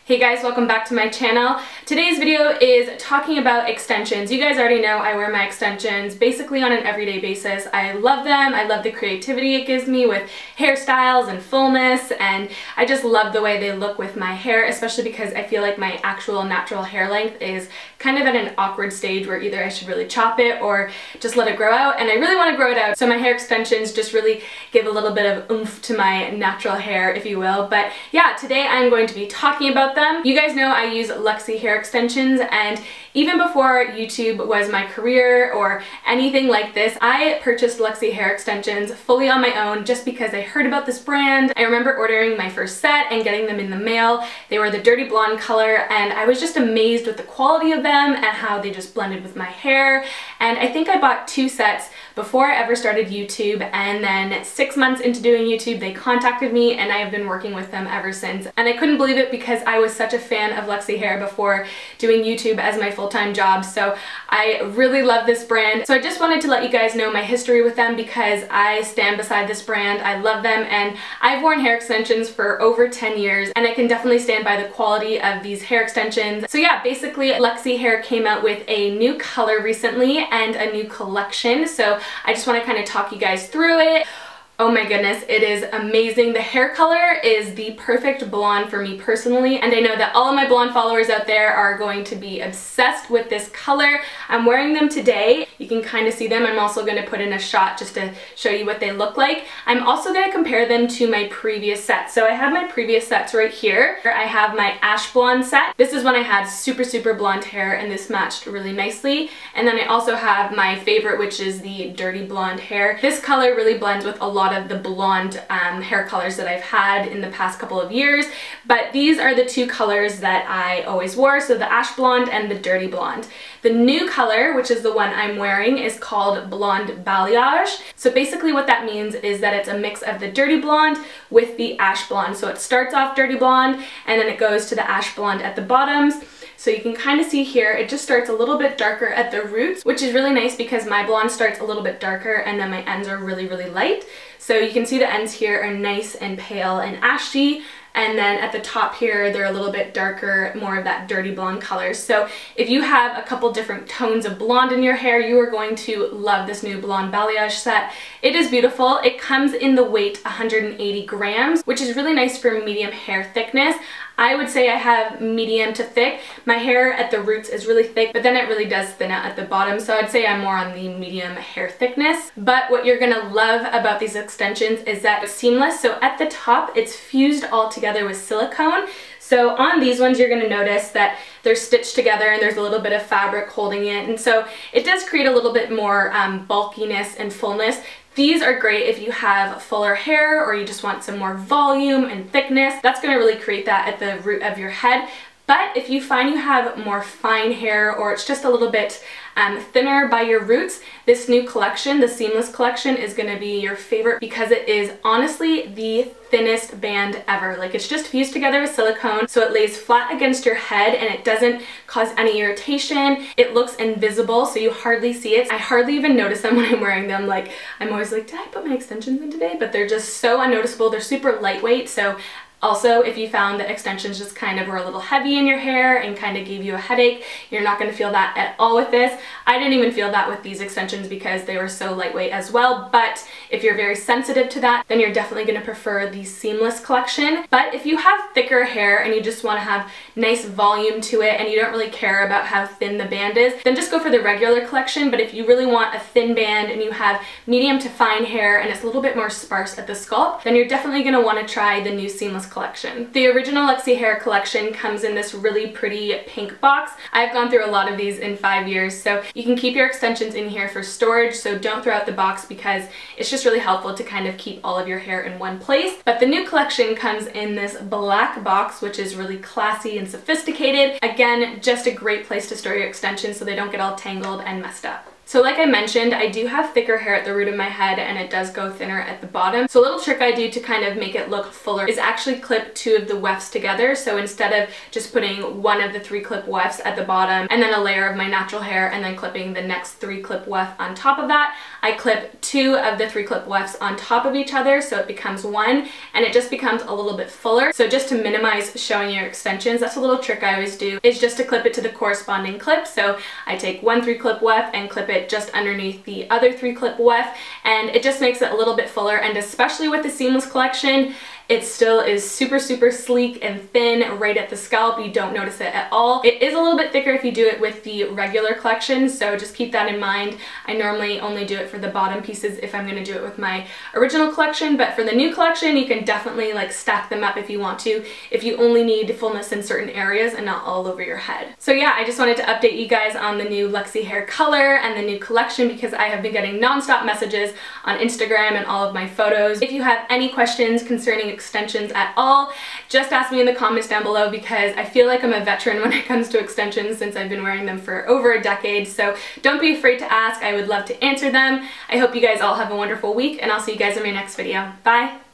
Hey guys, welcome back to my channel. Today's video is talking about extensions. You guys already know I wear my extensions basically on an everyday basis. I love them. I love the creativity it gives me with hairstyles and fullness, and I just love the way they look with my hair, especially because I feel like my actual natural hair length is kind of at an awkward stage where either I should really chop it or just let it grow out, and I really want to grow it out. So my hair extensions just really give a little bit of oomph to my natural hair, if you will. But yeah, today I'm going to be talking about them. You guys know I use Luxy Hair Extensions, and even before YouTube was my career or anything like this, I purchased Luxy Hair Extensions fully on my own just because I heard about this brand. I remember ordering my first set and getting them in the mail. They were the dirty blonde color, and I was just amazed with the quality of them and how they just blended with my hair. And I think I bought 2 sets before I ever started YouTube, and then 6 months into doing YouTube they contacted me, and I have been working with them ever since. And I couldn't believe it because I was such a fan of Luxy Hair before doing YouTube as my full-time job, so I really love this brand. So I just wanted to let you guys know my history with them because I stand beside this brand. I love them, and I've worn hair extensions for over 10 years, and I can definitely stand by the quality of these hair extensions. So yeah, basically Luxy Hair came out with a new color recently and a new collection, so I just want to kind of talk you guys through it. Oh my goodness, it is amazing. The hair color is the perfect blonde for me personally, and I know that all of my blonde followers out there are going to be obsessed with this color. I'm wearing them today. You can kind of see them. I'm also going to put in a shot just to show you what they look like. I'm also going to compare them to my previous sets. So I have my previous sets right here. I have my ash blonde set. This is when I had super blonde hair, and this matched really nicely. And then I also have my favorite, which is the dirty blonde hair. This color really blends with a lot of the blonde hair colors that I've had in the past couple of years, but these are the 2 colors that I always wore, so the ash blonde and the dirty blonde. The new color, which is the one I'm wearing, is called blonde balayage. So basically what that means is that it's a mix of the dirty blonde with the ash blonde. So it starts off dirty blonde and then it goes to the ash blonde at the bottoms. So you can kind of see here, it just starts a little bit darker at the roots, which is really nice because my blonde starts a little bit darker and then my ends are really light. So you can see the ends here are nice and pale and ashy, and then at the top here they're a little bit darker, more of that dirty blonde color. So if you have a couple different tones of blonde in your hair, you are going to love this new blonde balayage set. It is beautiful. It comes in the weight 180 grams, which is really nice for medium hair thickness. I would say I have medium to thick. My hair at the roots is really thick, but then it really does thin out at the bottom, so I'd say I'm more on the medium hair thickness. But what you're gonna love about these extensions is that it's seamless. So at the top, it's fused all together with silicone. So on these ones, you're gonna notice that they're stitched together and there's a little bit of fabric holding it, and so it does create a little bit more bulkiness and fullness. These are great if you have fuller hair or you just want some more volume and thickness. That's going to really create that at the root of your head. But if you find you have more fine hair or it's just a little bit thinner by your roots, this new collection, the Seamless collection, is going to be your favorite because it is honestly the thinnest band ever. Like, it's just fused together with silicone, so it lays flat against your head and it doesn't cause any irritation. It looks invisible, so you hardly see it. I hardly even notice them when I'm wearing them. Like, I'm always like, did I put my extensions in today? But they're just so unnoticeable. They're super lightweight, so also, if you found that extensions just kind of were a little heavy in your hair and kind of gave you a headache, you're not going to feel that at all with this. I didn't even feel that with these extensions because they were so lightweight as well, but if you're very sensitive to that, then you're definitely going to prefer the Seamless collection. But if you have thicker hair and you just want to have nice volume to it and you don't really care about how thin the band is, then just go for the regular collection. But if you really want a thin band and you have medium to fine hair and it's a little bit more sparse at the scalp, then you're definitely going to want to try the new Seamless collection. The original Luxy Hair collection comes in this really pretty pink box. I've gone through a lot of these in 5 years, so you can keep your extensions in here for storage, so don't throw out the box because it's just really helpful to kind of keep all of your hair in one place. But the new collection comes in this black box, which is really classy and sophisticated. Again, just a great place to store your extensions so they don't get all tangled and messed up. So like I mentioned, I do have thicker hair at the root of my head and it does go thinner at the bottom. So a little trick I do to kind of make it look fuller is actually clip 2 of the wefts together. So instead of just putting 1 of the 3 clip wefts at the bottom and then a layer of my natural hair and then clipping the next 3 clip weft on top of that, I clip 2 of the 3 clip wefts on top of each other so it becomes 1 and it just becomes a little bit fuller. So just to minimize showing your extensions, that's a little trick I always do, is just to clip it to the corresponding clip. So I take 1 3 clip weft and clip it just underneath the other 3 clip weft, and it just makes it a little bit fuller. And especially with the seamless collection, it still is super sleek and thin right at the scalp. You don't notice it at all. It is a little bit thicker if you do it with the regular collection, so just keep that in mind. I normally only do it for the bottom pieces if I'm going to do it with my original collection, but for the new collection you can definitely like stack them up if you want to, if you only need fullness in certain areas and not all over your head. So yeah, I just wanted to update you guys on the new Luxy hair color and the new collection because I have been getting non-stop messages on Instagram and all of my photos. If you have any questions concerning extensions at all, just ask me in the comments down below because I feel like I'm a veteran when it comes to extensions since I've been wearing them for over a decade. So don't be afraid to ask. I would love to answer them. I hope you guys all have a wonderful week and I'll see you guys in my next video. Bye!